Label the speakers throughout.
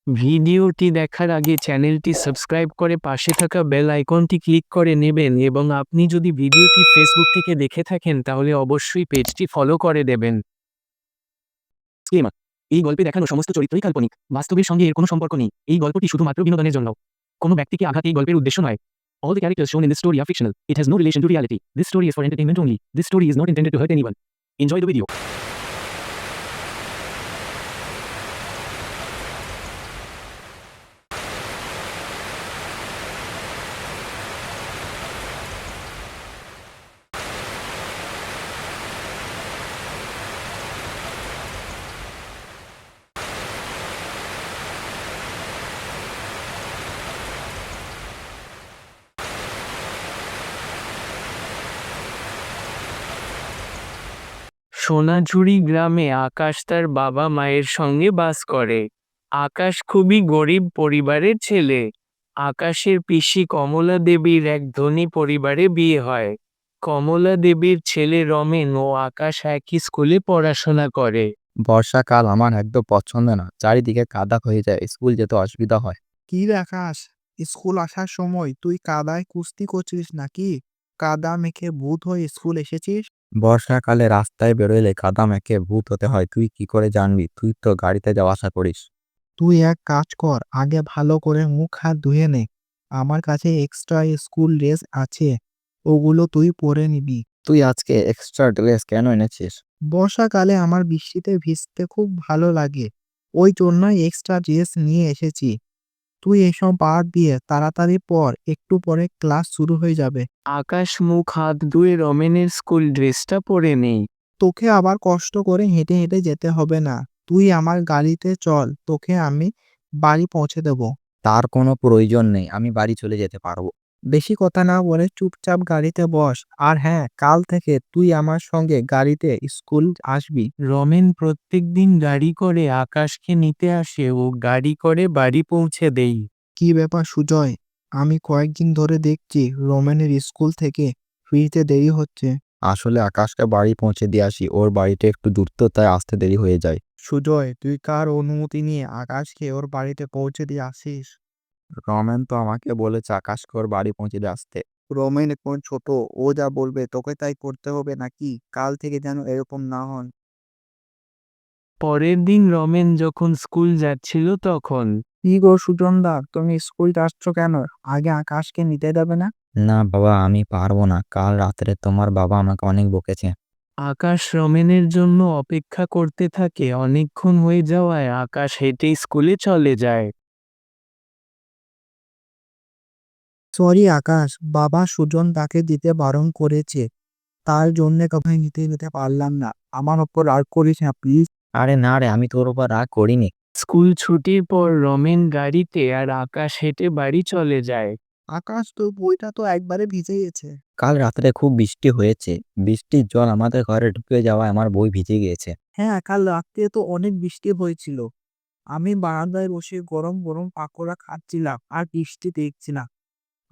Speaker 1: ভিডিওটি দেখার আগে চ্যানেলটি সাবস্ক্রাইব করে পাশে থাকা বেল আইকনটি ক্লিক করে নেবেন এবং আপনি যদি ভিডিওটি ফেসবুক থেকে দেখে থাকেন তাহলে অবশ্যই পেজটি ফলো করে দেবেন। ডিসক্লেমার, এই গল্পে দেখানো সমস্ত চরিত্রই কাল্পনিক, বাস্তবের সঙ্গে এর কোনো সম্পর্ক নেই। এই গল্পটি শুধুমাত্র বিনোদনের জন্য। কোনো ব্যক্তিকে আঘাত এই গল্পের উদ্দেশ্য নয়। All the characters shown in this story are fictional. It has no relation to reality. This story is for entertainment only. This story is not intended to hurt anyone. Enjoy the video. সোনাঝুরি গ্রামে আকাশ তার বাবা মায়ের সঙ্গে বাস করে। আকাশ খুবই গরিব পরিবারের ছেলে। আকাশের পিসি কমলা দেবীর এক ধনী পরিবারে বিয়ে হয়। কমলা দেবীর ছেলে রমেন ও আকাশ একই স্কুলে পড়াশোনা করে।
Speaker 2: বর্ষাকাল আমার একদম পছন্দ না, চারিদিকে কাদা হয়ে যায়, স্কুল যেতে অসুবিধা হয়।
Speaker 3: কি রে আকাশ, স্কুল আসার সময় তুই কাদায় কুস্তি করছিস নাকি? কাদা মেখে ভূত হয়ে স্কুল এসেছিস?
Speaker 2: বর্ষাকালে রাস্তায় বেরোলে কাদা মেখে ভূত হতে হয়, তুই কি করে জানবি? তুই তো গাড়িতে যাওয়া আসা করিস।
Speaker 3: তুই এক কাজ কর, আগে ভালো করে মুখ হাত ধুয়ে নে। আমার কাছে এক্সট্রা স্কুল ড্রেস আছে, ওগুলো তুই পরে নিবি।
Speaker 2: তুই আজকে এক্সট্রা ড্রেস কেন এনেছিস?
Speaker 3: বর্ষাকালে আমার বৃষ্টিতে ভিজতে খুব ভালো লাগে, ওই জন্যই এক্সট্রা ড্রেস নিয়ে এসেছি। তুই এসব বাদ দিয়ে তাড়াতাড়ি পর, একটু পরে ক্লাস শুরু হয়ে যাবে।
Speaker 1: আকাশ মুখ হাত ধুয়ে রমেনের স্কুল ড্রেসটা পরে নেই।
Speaker 3: তোকে আবার কষ্ট করে হেঁটে হেঁটে যেতে হবে না, তুই আমার গাড়িতে চল, তোকে আমি বাড়ি পৌঁছে দেব।
Speaker 2: তার কোনো প্রয়োজন নেই, আমি বাড়ি চলে যেতে পারবো।
Speaker 3: বেশি কথা না বলে চুপচাপ গাড়িতে বস। আর হ্যাঁ, কাল থেকে তুই আমার সঙ্গে গাড়িতে স্কুল আসবি।
Speaker 1: রমেন প্রত্যেকদিন গাড়ি করে আকাশকে নিতে আসে ও গাড়ি করে বাড়ি পৌঁছে দেই।
Speaker 3: কি ব্যাপার সুজয়, আমি কয়েকদিন ধরে দেখছি রোমেনের স্কুল থেকে ফিরতে দেরি হচ্ছে।
Speaker 2: আসলে আকাশকে বাড়ি পৌঁছে দিয়ে আসি, ওর বাড়িতে একটু দূর তো, তাই আসতে দেরি হয়ে যায়।
Speaker 3: সুজয়, তুই কার অনুমতি নিয়ে আকাশকে ওর বাড়িতে পৌঁছে দিয়ে আসিস?
Speaker 2: রমেন তো আমাকে বলেছে আকাশকে ওর বাড়ি পৌঁছে দিয়ে আসতে।
Speaker 3: রোমেন এখন ছোট, ও যা বলবে তোকে তাই করতে হবে নাকি? কাল থেকে যেন এরকম না হন।
Speaker 1: পরের দিন রমেন যখন স্কুল যাচ্ছিল তখন
Speaker 3: কি গো সুজনদা, তুমি স্কুল যাচ্ছ কেন? আগে আকাশকে নিতে দেবে না?
Speaker 2: না বাবা, আমি পারবো না, কাল রাত্রে তোমার বাবা আমাকে অনেক বকেছে।
Speaker 1: আকাশ রমেনের জন্য অপেক্ষা করতে থাকে। অনেকক্ষণ হয়ে যাওয়ায় আকাশ হেঁটে স্কুলে চলে যায়।
Speaker 3: সরি আকাশ, বাবা সুজন তাকে দিতে বারণ করেছে, তার জন্য তোকে নিতে যেতে পারলাম না। আমার ওপর রাগ করিস না প্লিজ।
Speaker 2: আরে না রে, আমি তোর উপর রাগ করিনি।
Speaker 1: স্কুল ছুটির পর রমেন গাড়িতে আর আকাশ হেঁটে বাড়ি চলে যায়।
Speaker 3: আকাশ, তোর বইটা তো একবারে ভিজে গেছে।
Speaker 2: কাল রাত্রে খুব বৃষ্টি হয়েছে, বৃষ্টির জল আমাদের ঘরে ঢুকে যাওয়ায় আমার বই ভিজে গিয়েছে।
Speaker 3: হ্যাঁ, কাল রাত্রে তো অনেক বৃষ্টি হয়েছিল। আমি বারান্দায় বসে গরম গরম পাকোড়া খাচ্ছিলাম আর বৃষ্টি দেখছিলাম।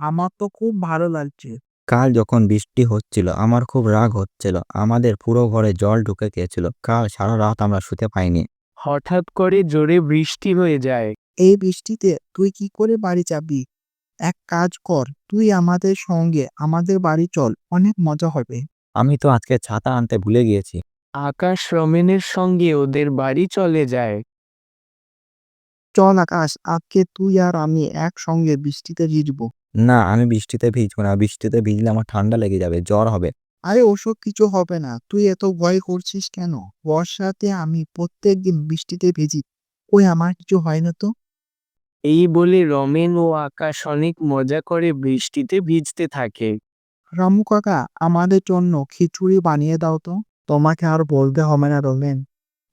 Speaker 3: আমার তো খুব ভালো লাগছে।
Speaker 2: কাল যখন বৃষ্টি হচ্ছিল আমার খুব রাগ হচ্ছিল, আমাদের পুরো ঘরে জল ঢুকে গিয়েছিল, কাল সারা রাত আমরা শুতে পাইনি।
Speaker 1: হঠাৎ করে জোরে বৃষ্টি হয়ে যায়।
Speaker 3: এই বৃষ্টিতে তুই কি করে বাড়ি যাবি? এক কাজ কর, তুই আমাদের সঙ্গে আমাদের বাড়ি চল, অনেক মজা হবে।
Speaker 2: আমি তো আজকে ছাতা আনতে ভুলে গিয়েছি।
Speaker 1: আকাশ রমেনের সঙ্গে ওদের বাড়ি চলে যায়।
Speaker 3: চল আকাশ, আজকে তুই আর আমি একসঙ্গে বৃষ্টিতে ভিজবো।
Speaker 2: না, আমি বৃষ্টিতে ভিজবো না, বৃষ্টিতে ভিজলে আমার ঠান্ডা লেগে যাবে, জ্বর হবে।
Speaker 3: আরে ওসব কিছু হবে না, তুই এত ভয় করছিস কেন? বর্ষাতে আমি প্রত্যেকদিন বৃষ্টিতে ভিজি, ওই আমার কিছু হয় না তো।
Speaker 1: এই বলে রমেন ও আকাশ অনেক মজা করে বৃষ্টিতে ভিজতে থাকে।
Speaker 3: রামু কাকা, আমাদের জন্য খিচুড়ি বানিয়ে দাও তো। তোমাকে আর বলতে হবে না রমেন,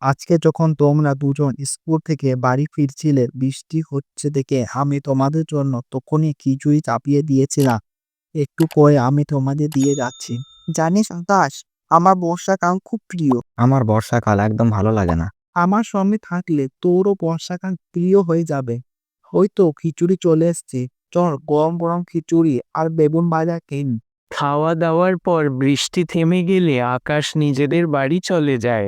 Speaker 3: আজকে যখন তোমরা দুজন স্কুল থেকে বাড়ি ফিরছিলে, বৃষ্টি হচ্ছে দেখে আমি তোমাদের জন্য তখনই খিচুড়ি চাপিয়ে দিয়েছিলাম। একটু পরে আমি তোমাদের দিয়ে যাচ্ছি। জানিস আকাশ, আমার বর্ষাকাল খুব প্রিয়।
Speaker 2: আমার বর্ষাকাল একদম ভালো লাগে না।
Speaker 3: আমার সঙ্গে থাকলে তোরও বর্ষাকাল প্রিয় হয়ে যাবে। হয়তো খিচুড়ি চলে এসছে, চল গরম গরম খিচুড়ি আর বেগুন ভাজা খেয়ে নি।
Speaker 1: খাওয়া দাওয়ার পর বৃষ্টি থেমে গেলে আকাশ নিজেদের বাড়ি চলে যায়।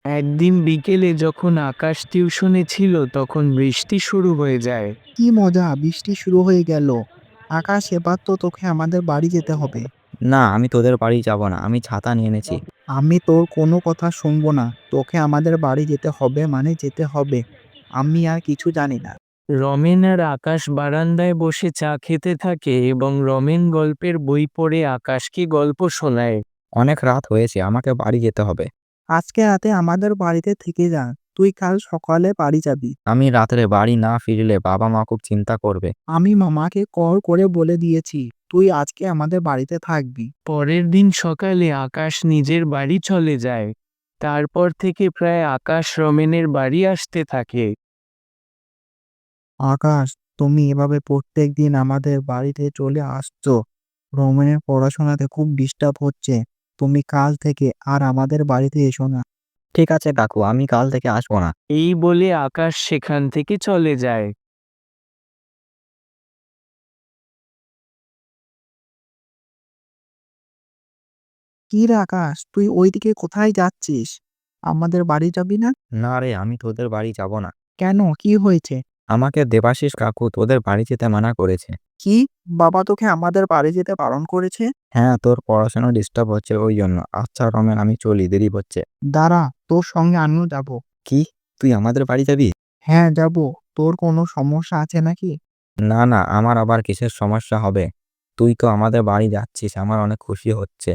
Speaker 1: একদিন বিকেলে যখন আকাশ টিউশনে ছিল তখন বৃষ্টি শুরু হয়ে যায়।
Speaker 3: কি মজা, বৃষ্টি শুরু হয়ে গেল। আকাশ, এবার তো তোকে আমাদের বাড়ি যেতে হবে।
Speaker 2: না, আমি তোদের বাড়ি যাব না। আমি ছাতা নিয়ে এনেছি।
Speaker 3: আমি তোর কোনো কথা শুনবো না। তোকে আমাদের বাড়ি যেতে হবে মানে যেতে হবে। আমি আর কিছু জানি না।
Speaker 1: রমেন আর আকাশ বারান্দায় বসে চা খেতে থাকে এবং রমেন গল্পের বই পড়ে আকাশকে গল্প শোনায়।
Speaker 2: অনেক রাত হয়েছে, আমাকে বাড়ি যেতে হবে।
Speaker 3: আজকে রাতে আমাদের বাড়িতে থেকে যা। তুই কাল সকালে বাড়ি যাবি।
Speaker 2: আমি রাত্রে বাড়ি না ফিরলে বাবা মা খুব চিন্তা করবে।
Speaker 3: আমি মামাকে কল করে বলে দিয়েছি তুই আজকে আমাদের বাড়িতে থাকবি।
Speaker 1: পরের দিন সকালে আকাশ নিজের বাড়ি চলে যায়। তারপর থেকে প্রায় আকাশ রমেনের বাড়ি আসতে থাকে।
Speaker 3: আকাশ, তুমি এভাবে প্রত্যেক দিন আমাদের বাড়িতে চলে আসছো। রোমেনের পড়াশোনাতে খুব ডিস্টার্ব হচ্ছে। তুমি কাল থেকে আর আমাদের বাড়িতে এসো না।
Speaker 2: ঠিক আছে কাকু, আমি কাল থেকে আসবো না।
Speaker 1: এই বলে আকাশ সেখান থেকে চলে যায়।
Speaker 3: কি রে আকাশ, তুই ওইদিকে কোথায় যাচ্ছিস? আমাদের বাড়ি যাবি না?
Speaker 2: না রে, আমি তোদের বাড়ি যাব না।
Speaker 3: কেন, কি হয়েছে?
Speaker 2: আমাকে দেবাশিস কাকু তোদের বাড়ি যেতে মানা করেছে।
Speaker 3: কি, বাবা তোকে আমাদের বাড়ি যেতে বারণ করেছে?
Speaker 2: হ্যাঁ, তোর পড়াশোনা ডিস্টার্ব হচ্ছে ওই জন্য। আচ্ছা রমেন, আমি চলি, দেরি হচ্ছে।
Speaker 3: দাঁড়া, তোর সঙ্গে আমিও যাব।
Speaker 2: কি, তুই আমাদের বাড়ি যাবি?
Speaker 3: হ্যাঁ যাব। তোর কোনো সমস্যা আছে নাকি?
Speaker 2: না না, আমার আবার কিসের সমস্যা হবে? তুই তো আমাদের বাড়ি যাচ্ছিস, আমার অনেক খুশি হচ্ছে।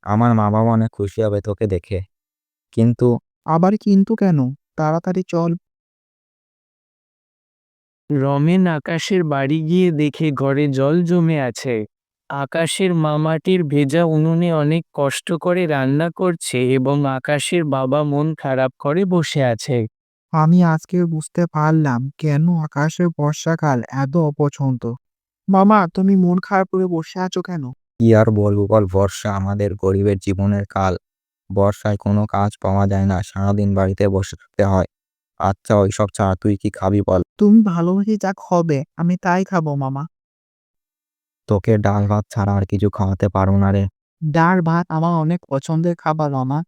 Speaker 2: আমার মা বাবা অনেক খুশি হবে তোকে দেখে। কিন্তু
Speaker 3: আবার কিন্তু কেন? তাড়াতাড়ি চল।
Speaker 1: রমেন আকাশের বাড়ি গিয়ে দেখে ঘরে জল জমে আছে। আকাশের মা মাটির ভেজা উনুনে অনেক কষ্ট করে রান্না করছে এবং আকাশের বাবা মন খারাপ করে বসে আছে।
Speaker 3: আমি আজকে বুঝতে পারলাম কেন আকাশের বর্ষাকাল এত অপছন্দ। মামা, তুমি মন খারাপ করে বসে আছো কেন?
Speaker 2: কি আর বলবো বল, বর্ষা আমাদের গরিবের জীবনের কাল। বর্ষায় কোনো কাজ পাওয়া যায় না, সারাদিন বাড়িতে বসে থাকতে হয়। আচ্ছা ওইসব ছাড়, তুই কি খাবি বল?
Speaker 3: তুমি ভালোবেসে যা হবে আমি তাই খাবো মামা।
Speaker 2: তোকে ডাল ভাত ছাড়া আর কিছু খাওয়াতে পারবো না রে।
Speaker 3: ডাল ভাত আমার অনেক পছন্দের খাবার মামা।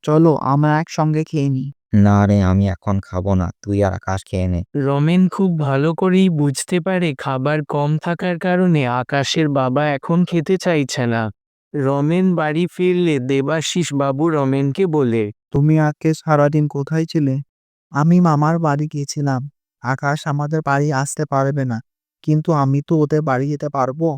Speaker 3: চলো আমরা একসঙ্গে খেয়ে নিই।
Speaker 2: না রে, আমি এখন খাবো না, তুই আর আকাশ খেয়ে নে।
Speaker 1: রমেন খুব ভালো করেই বুঝতে পারে খাবার কম থাকার কারণে আকাশের বাবা এখন খেতে চাইছে না। রমেন বাড়ি ফিরলে দেবাশিস বাবু রমেনকে বলে,
Speaker 3: তুমি আজকে সারাদিন কোথায় ছিলে? আমি মামার বাড়ি গিয়েছিলাম। আকাশ আমাদের বাড়ি আসতে পারবে না, কিন্তু আমি তো ওদের বাড়ি যেতে পারবো।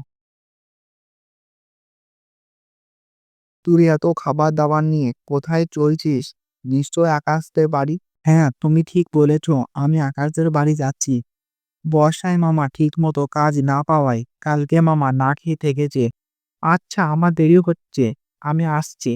Speaker 3: তুই এত খাবার দাবার নিয়ে কোথায় চলছিস? নিশ্চয় আকাশদের বাড়ি। হ্যাঁ, তুমি ঠিক বলেছ, আমি আকাশদের বাড়ি যাচ্ছি। বর্ষায় মামা ঠিক মতো কাজ না পাওয়ায় কালকে মামা না খেয়ে থেকেছে। আচ্ছা, আমার দেরি হচ্ছে, আমি আসছি।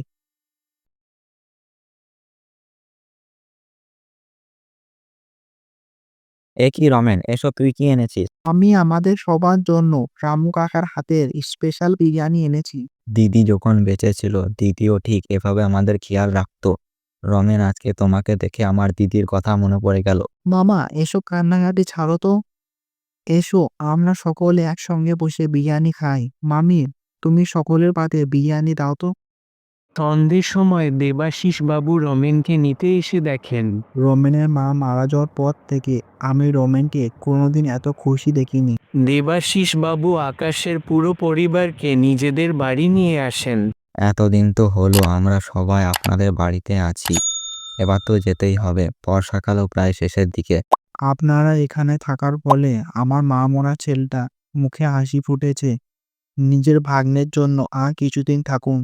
Speaker 2: এ কি রমেন, এসব তুই কি এনেছিস?
Speaker 3: আমি আমাদের সবার জন্য রামু কাকার হাতের স্পেশাল বিরিয়ানি এনেছি।
Speaker 2: দিদি যখন বেঁচে ছিল দিদিও ঠিক এভাবে আমাদের খেয়াল রাখতো। রমেন, আজকে তোমাকে দেখে আমার দিদির কথা মনে পড়ে গেল।
Speaker 3: মামা, এসব কান্নাকাটি ছাড়ো তো। এসো আমরা সকলে একসঙ্গে বসে বিরিয়ানি খাই। মামি, তুমি সকলের পাতে বিরিয়ানি দাও তো।
Speaker 1: সন্ধ্যের সময় দেবাশিস বাবু রমেনকে নিতে এসে দেখেন
Speaker 3: রোমেনের মা মারা যাওয়ার পর থেকে আমি রোমেনকে কোনোদিন এত খুশি দেখিনি।
Speaker 1: দেবাশিস বাবু আকাশের পুরো পরিবারকে নিজেদের বাড়ি নিয়ে আসেন।
Speaker 2: এতদিন তো হলো আমরা সবাই আপনাদের বাড়িতে আছি, এবার তো যেতেই হবে। বর্ষাকালও প্রায় শেষের দিকে।
Speaker 3: আপনারা এখানে থাকার ফলে আমার মা মরা ছেলেটা মুখে হাসি ফুটেছে। নিজের ভাগ্নের জন্য আর কিছুদিন থাকুন।